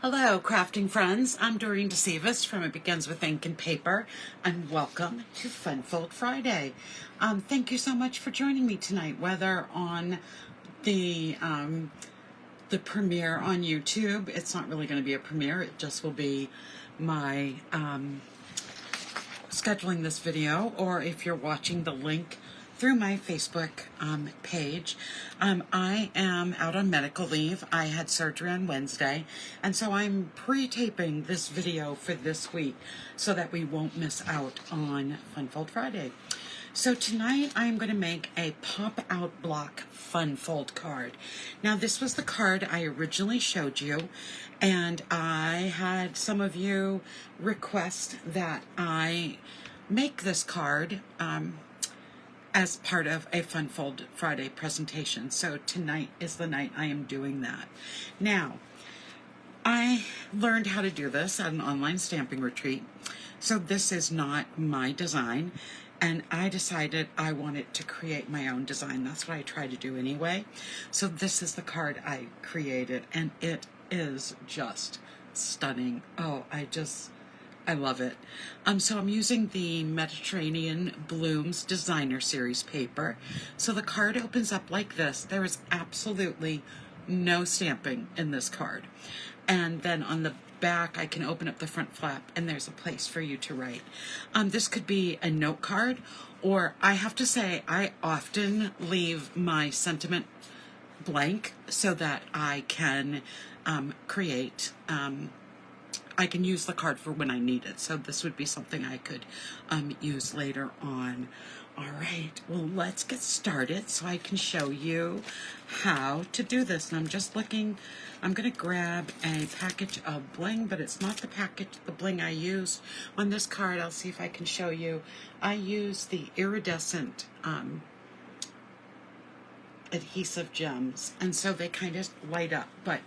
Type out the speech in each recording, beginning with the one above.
Hello, crafting friends. I'm Dorene Decibus from It Begins with Ink and Paper, and welcome to Fun Fold Friday. Thank you so much for joining me tonight, whether on the premiere on YouTube. It's not really going to be a premiere. It just will be my scheduling this video, or if you're watching the link through my Facebook page. I am out on medical leave. I had surgery on Wednesday, and so I'm pre-taping this video for this week so that we won't miss out on Fun Fold Friday. So tonight I'm going to make a pop-out block Fun Fold card. Now this was the card I originally showed you, and I had some of you request that I make this card as part of a Fun Fold Friday presentation. So tonight is the night I am doing that. Now, I learned how to do this at an online stamping retreat. So this is not my design, and I decided I wanted to create my own design. That's what I try to do anyway. So this is the card I created, and it is just stunning. Oh, I love it. So I'm using the Mediterranean Blooms Designer Series paper. So the card opens up like this. There is absolutely no stamping in this card. And then on the back, I can open up the front flap, and there's a place for you to write. This could be a note card, or I have to say, I often leave my sentiment blank so that I can create I can use the card for when I need it. So this would be something I could use later on. All right, well, let's get started so I can show you how to do this. And I'm just looking, I'm gonna grab a package of bling, but it's not the bling I used on this card. I'll see if I can show you. I use the iridescent adhesive gems, and so they kind of light up, but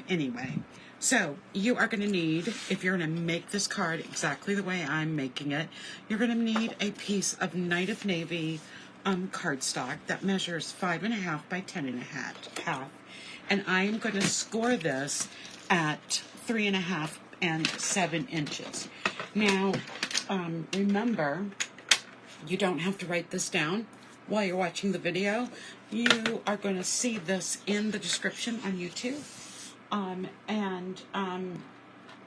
anyway. So you are going to need, if you're going to make this card exactly the way I'm making it, you're going to need a piece of Night of Navy cardstock that measures 5.5 by 10.5, and I am going to score this at 3.5 and 7 inches. Now, remember, you don't have to write this down while you're watching the video. You are going to see this in the description on YouTube.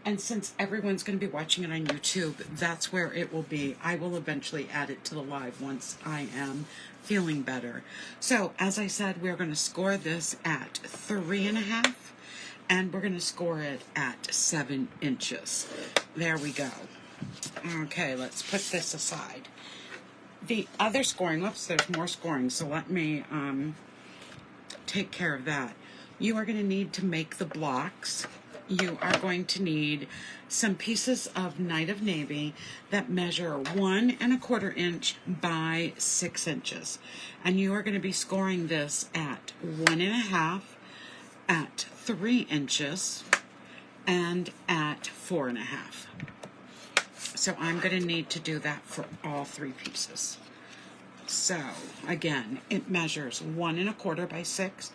And since everyone's going to be watching it on YouTube, that's where it will be. I will eventually add it to the live once I am feeling better. So, as I said, we're going to score this at 3.5, and we're going to score it at 7 inches. There we go. Okay, let's put this aside. The other scoring, whoops, there's more scoring, so let me take care of that. You are going to need to make the blocks. You are going to need some pieces of Night of Navy that measure 1.25 inch by 6 inches. And you are going to be scoring this at 1.5, at 3 inches, and at 4.5. So I'm going to need to do that for all three pieces. So again, it measures 1.25 by 6,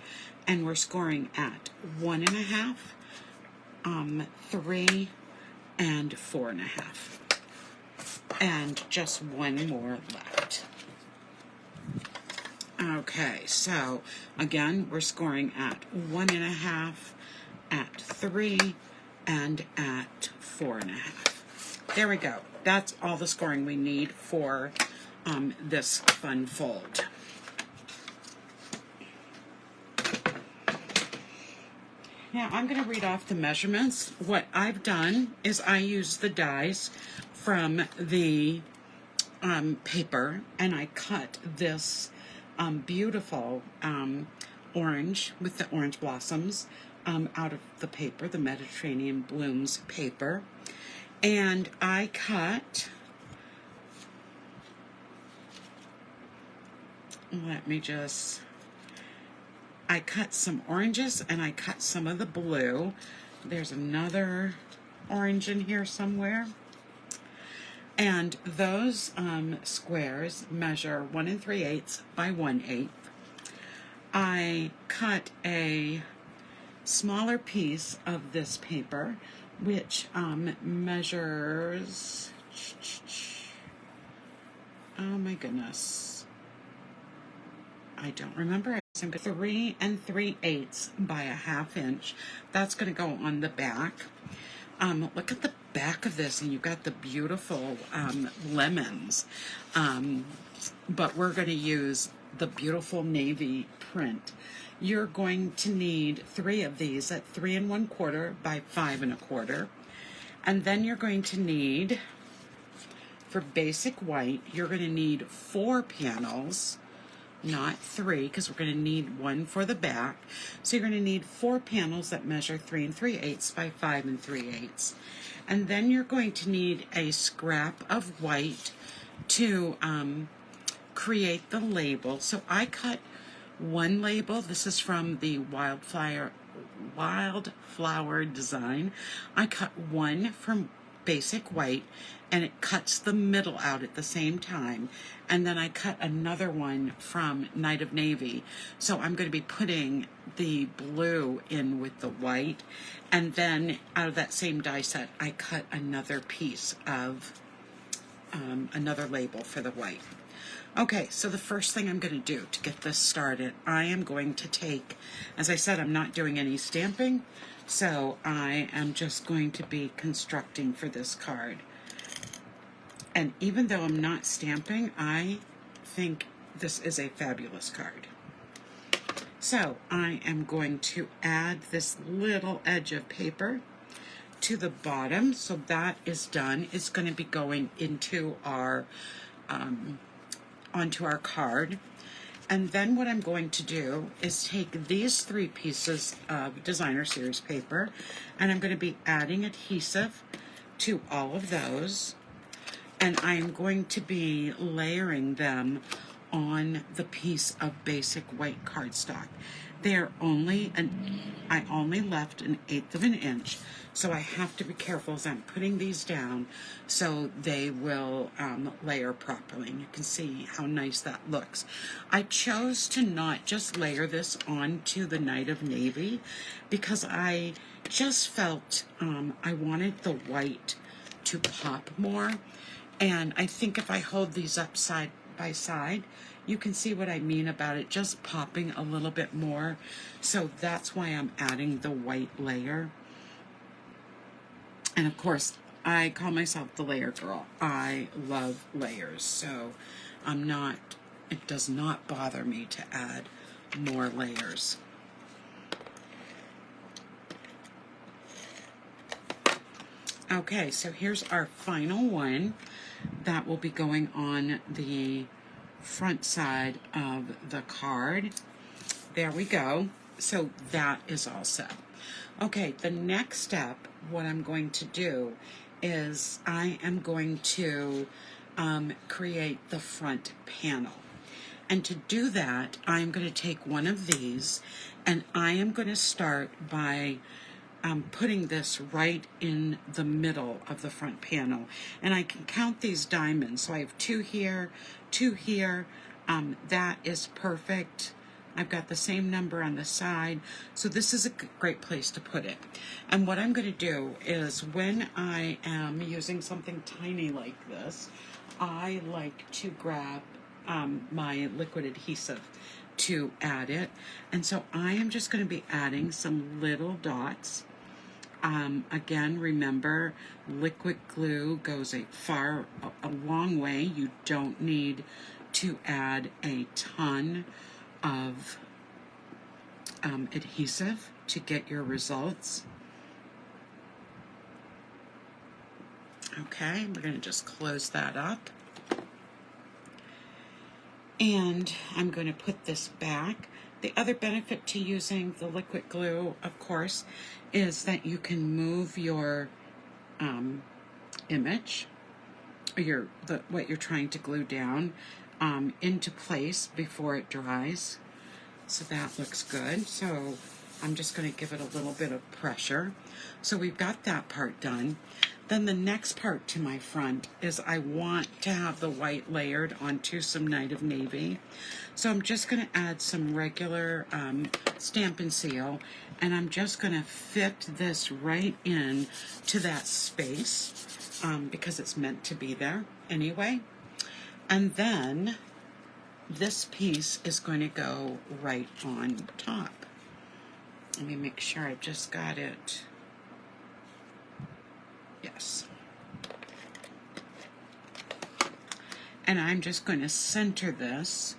and we're scoring at 1.5, 3, and 4.5. And just one more left. Okay, so again, we're scoring at 1.5, at 3, and at 4.5. There we go. That's all the scoring we need for this Fun Fold. Now I'm going to read off the measurements. What I've done is I use the dies from the paper, and I cut this beautiful orange with the orange blossoms out of the paper, the Mediterranean Blooms paper. And I cut, I cut some oranges, and I cut some of the blue. There's another orange in here somewhere. And those squares measure 1 3/8 by 1/8. I cut a smaller piece of this paper, which measures, oh my goodness, I don't remember. 3 3/8 by a 1/2 inch. That's going to go on the back. Look at the back of this, and you've got the beautiful lemons. But we're going to use the beautiful navy print. You're going to need 3 of these at 3 1/4 by 5 1/4. And then you're going to need, for basic white, you're going to need 4 panels, not 3, because we're going to need 1 for the back. So you're going to need 4 panels that measure 3 3/8 by 5 3/8. And then you're going to need a scrap of white to create the label. So I cut 1 label. This is from the Wildflower design. I cut 1 from basic white, and it cuts the middle out at the same time. And then I cut another one from Night of Navy. So I'm going to be putting the blue in with the white. And then out of that same die set, I cut another piece of another label for the white. Okay, so the first thing I'm going to do to get this started, I am going to take, as I said, I'm not doing any stamping, so I am just going to be constructing for this card. And even though I'm not stamping, I think this is a fabulous card. So I am going to add this little edge of paper to the bottom. So that is done. It's going to be going into our onto our card. And then what I'm going to do is take these 3 pieces of designer series paper, and I'm going to be adding adhesive to all of those, and I'm going to be layering them on the piece of basic white cardstock. They're only, I only left 1/8 of an inch, so I have to be careful as I'm putting these down so they will layer properly. And you can see how nice that looks. I chose to not just layer this onto the Night of Navy because I just felt I wanted the white to pop more. And I think if I hold these up side by side, you can see what I mean about it just popping a little bit more. So that's why I'm adding the white layer. And of course, I call myself the layer girl. I love layers, so it does not bother me to add more layers. Okay, so here's our final one that will be going on the front side of the card. There we go. So that is all set. Okay, the next step, what I'm going to do is I am going to create the front panel. And to do that, I'm going to take one of these, and I am going to start by putting this right in the middle of the front panel. And I can count these diamonds. So I have 2 here, 2 here. That is perfect. I've got the same number on the side. So this is a great place to put it. And what I'm going to do is when I am using something tiny like this, I like to grab my liquid adhesive to add it. And so I am just going to be adding some little dots. Again, remember, liquid glue goes a long way. You don't need to add a ton of adhesive to get your results. Okay, we're going to just close that up. And I'm going to put this back. The other benefit to using the liquid glue, of course, is that you can move your image, or what you're trying to glue down, into place before it dries. So that looks good. So I'm just going to give it a little bit of pressure. So we've got that part done. Then the next part to my front is I want to have the white layered onto some Night of Navy. So I'm just going to add some regular Stampin' Seal, and I'm just going to fit this right in to that space because it's meant to be there anyway. And then this piece is going to go right on top. Let me make sure I've just got it. Yes. And I'm just going to center this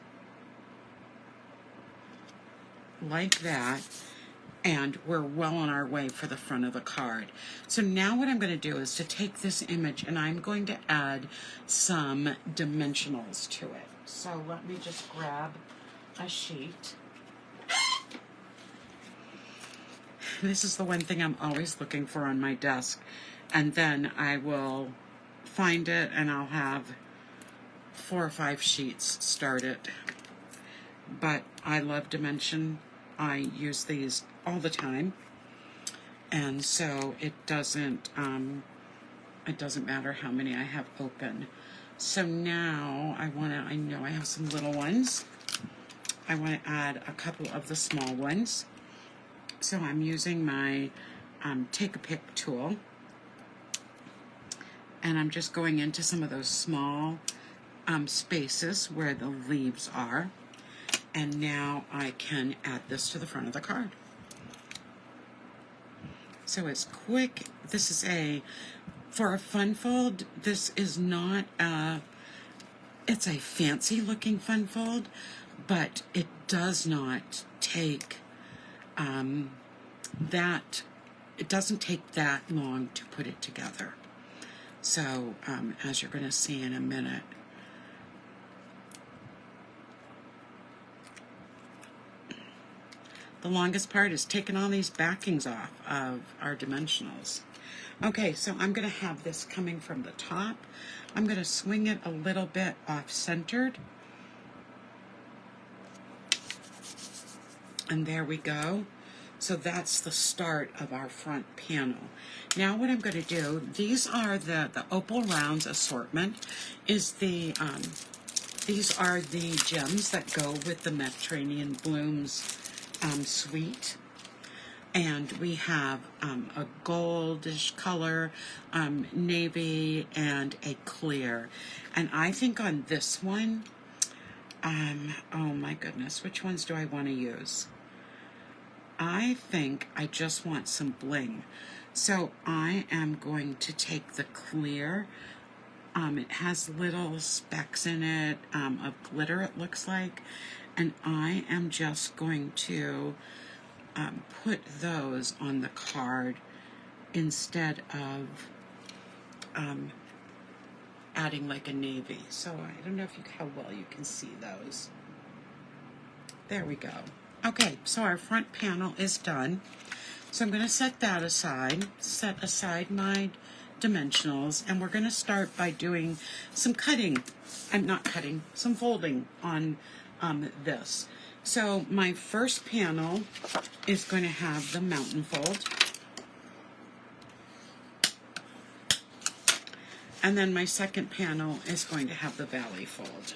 like that, and we're well on our way for the front of the card. So now what I'm going to do is to take this image and I'm going to add some dimensionals to it. So let me just grab a sheet. This is the one thing I'm always looking for on my desk, and then I will find it and I'll have 4 or 5 sheets started. But I love dimension. I use these all the time, and so it doesn't matter how many I have open. So now I know I have some little ones. I want to add a couple of the small ones. So I'm using my Take a Pick tool, and I'm just going into some of those small spaces where the leaves are. And now I can add this to the front of the card. So it's quick. This is for a fun fold, this is not it's a fancy looking fun fold, but it does not take it doesn't take that long to put it together. So as you're going to see in a minute, the longest part is taking all these backings off of our dimensionals. Okay, so I'm going to have this coming from the top. I'm going to swing it a little bit off-centered. And there we go. So that's the start of our front panel. Now what I'm going to do, these are the Opal Rounds assortment. These are the gems that go with the Mediterranean Blooms suite. And we have a goldish color, navy, and a clear. And I think on this one, oh my goodness, which ones do I want to use? I think I just want some bling. So I am going to take the clear. It has little specks in it of glitter, it looks like. And I am just going to put those on the card instead of adding like a navy. So I don't know how well you can see those. There we go. Okay, so our front panel is done. So I'm going to set that aside, set aside my dimensionals, and we're going to start by doing some some folding on this. So my first panel is going to have the mountain fold. And then my second panel is going to have the valley fold.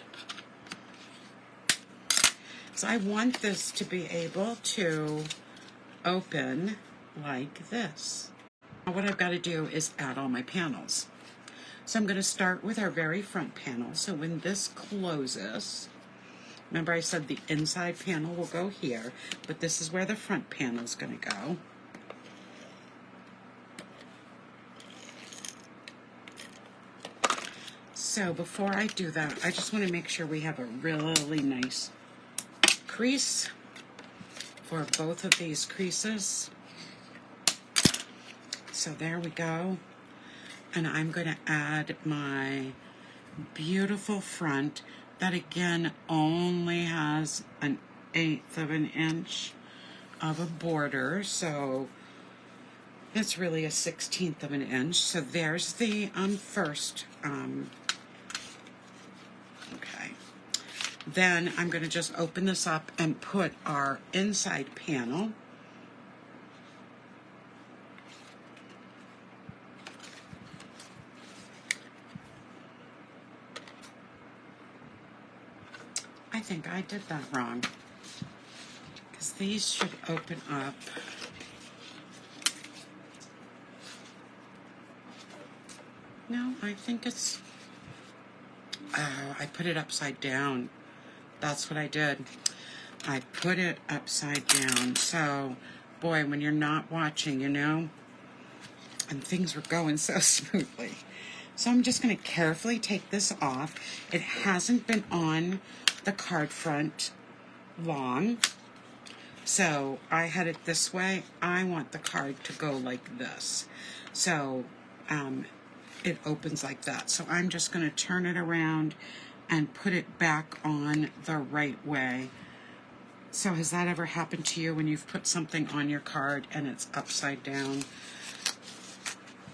So I want this to be able to open like this. Now what I've got to do is add all my panels. So I'm going to start with our very front panel. So when this closes, remember I said the inside panel will go here, but this is where the front panel is going to go. So before I do that, I just want to make sure we have a really nice crease for both of these creases. So there we go. And I'm going to add my beautiful front that again only has 1/8 of an inch of a border. So it's really a 1/16 of an inch. So there's the first. Okay. Then I'm going to just open this up and put our inside panel. think I did that wrong. Because these should open up. No, I think it's... Oh, I put it upside down. That's what I did. I put it upside down. So, boy, when you're not watching, you know, and things were going so smoothly. So I'm just going to carefully take this off. It hasn't been on the card front long. So I had it this way. I want the card to go like this. So it opens like that. So I'm just going to turn it around and put it back on the right way. So has that ever happened to you when you've put something on your card and it's upside down?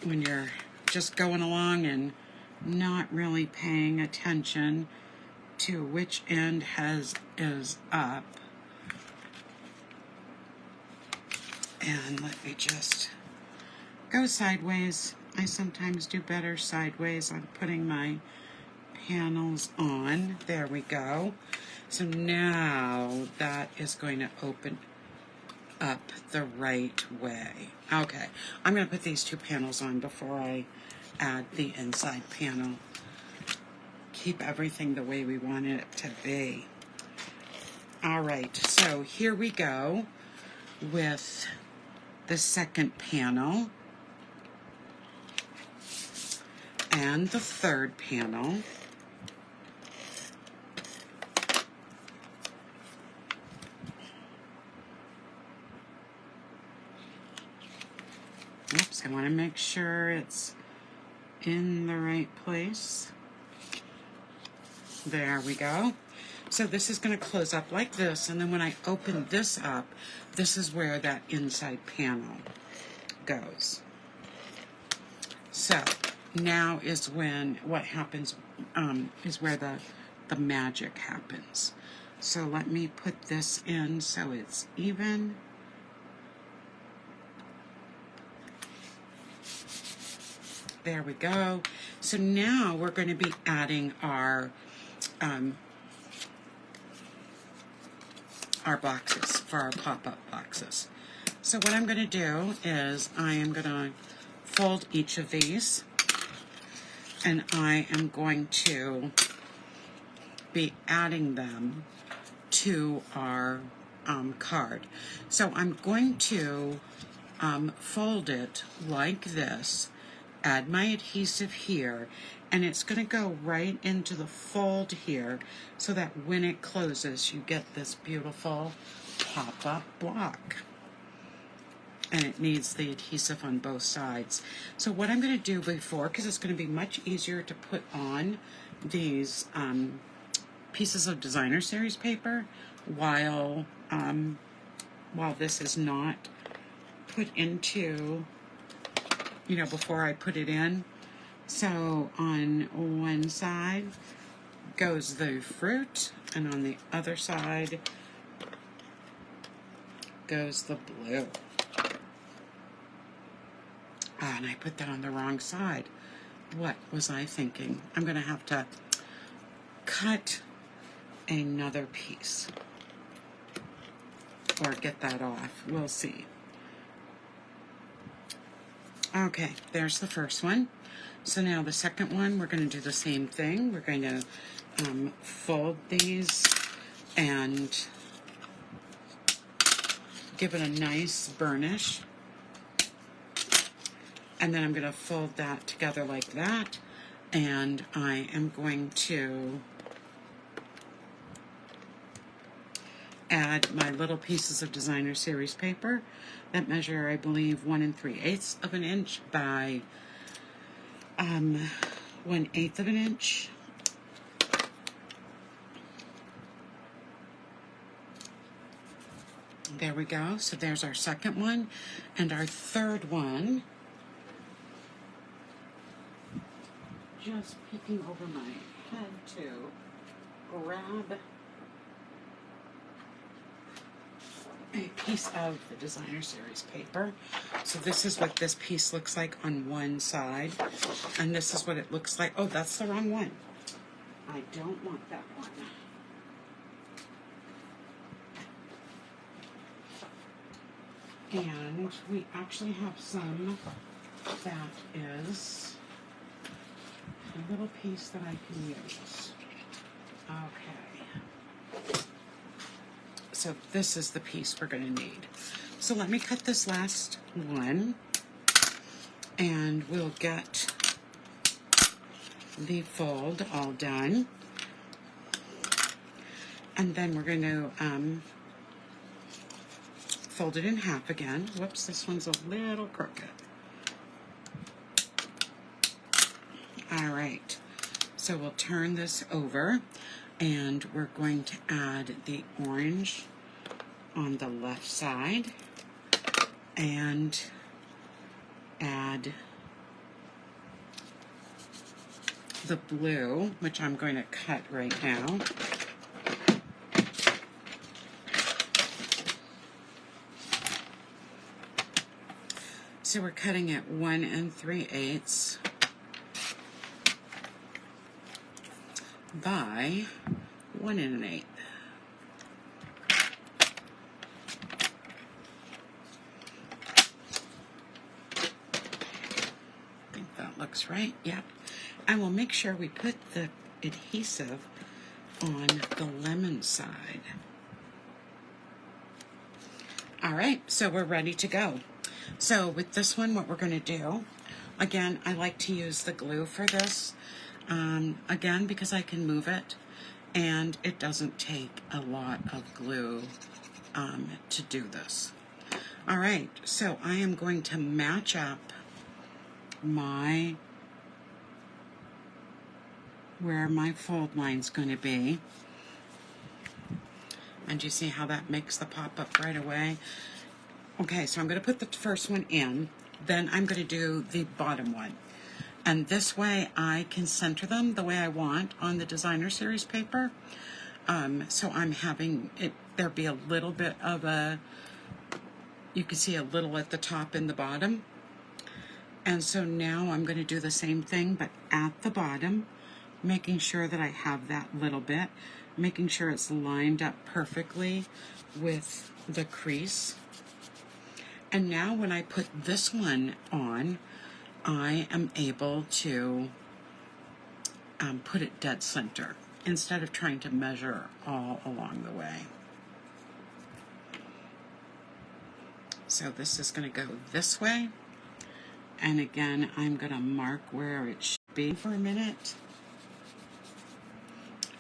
When you're just going along and not really paying attention to which end is up. And let me just go sideways. I sometimes do better sideways on putting my panels on. There we go. So now that is going to open up the right way. Okay, I'm going to put these two panels on before I add the inside panel. Keep everything the way we want it to be. All right, so here we go with the second panel and the third panel. Oops, I want to make sure it's in the right place. There we go. So this is going to close up like this, and then when I open this up, this is where that inside panel goes. So now is when what happens is where the magic happens. So let me put this in so it's even. There we go. So now we're going to be adding our boxes for our pop-up boxes. So what I'm going to do is I am going to fold each of these, and I am going to be adding them to our card. So I'm going to fold it like this, add my adhesive here, and it's going to go right into the fold here so that when it closes you get this beautiful pop-up block. And it needs the adhesive on both sides. So what I'm going to do before, because it's going to be much easier to put on these pieces of designer series paper while this is not put into, you know, before I put it in. So on one side goes the fruit, and on the other side goes the blue. Ah, and I put that on the wrong side. What was I thinking? I'm going to have to cut another piece or get that off. We'll see. Okay, there's the first one. So now the second one, we're going to do the same thing. We're going to fold these and give it a nice burnish. And then I'm going to fold that together like that. And I am going to add my little pieces of designer series paper that measure, I believe, 1 3/8 of an inch by 1/8 of an inch. There we go. So there's our second one. And our third one, just peeking over my head to grab a piece of the designer series paper. So this is what this piece looks like on one side, and this is what it looks like. Oh, that's the wrong one. I don't want that one. And we actually have some that is a little piece that I can use. Okay. So this is the piece we're going to need. So let me cut this last one, and we'll get the fold all done. And then we're going to fold it in half again. Whoops, this one's a little crooked. All right, so we'll turn this over, and we're going to add the orange on the left side and add the blue, which I'm going to cut right now. So we're cutting it 1 3/8 by 1 1/8. I think that looks right. Yep. And we'll make sure we put the adhesive on the lemon side. All right, so we're ready to go. So with this one, what we're going to do, again, I like to use the glue for this, again, because I can move it, and it doesn't take a lot of glue to do this. All right, so I am going to match up where my fold line's going to be. And you see how that makes the pop-up right away? Okay, so I'm going to put the first one in, then I'm going to do the bottom one. And this way I can center them the way I want on the designer series paper. So I'm having it, there be a little bit of a, you can see a little at the top and the bottom. And so now I'm going to do the same thing, but at the bottom, making sure that I have that little bit, making sure it's lined up perfectly with the crease. And now when I put this one on, I am able to put it dead center instead of trying to measure all along the way. So this is going to go this way. And again, I'm going to mark where it should be for a minute.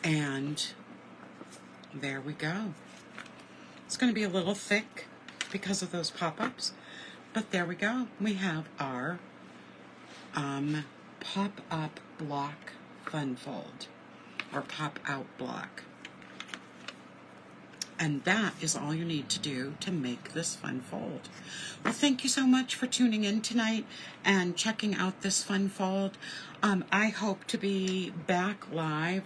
And there we go. It's going to be a little thick because of those pop-ups, but there we go. We have our pop-up block fun fold, or pop-out block. And that is all you need to do to make this fun fold. Well, thank you so much for tuning in tonight and checking out this fun fold. I hope to be back live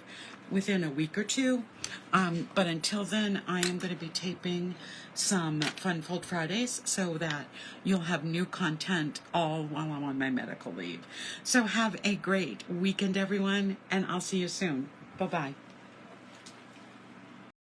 within a week or two. But until then, I am going to be taping some Fun Fold Fridays so that you'll have new content all while I'm on my medical leave. So have a great weekend, everyone, and I'll see you soon. Bye-bye.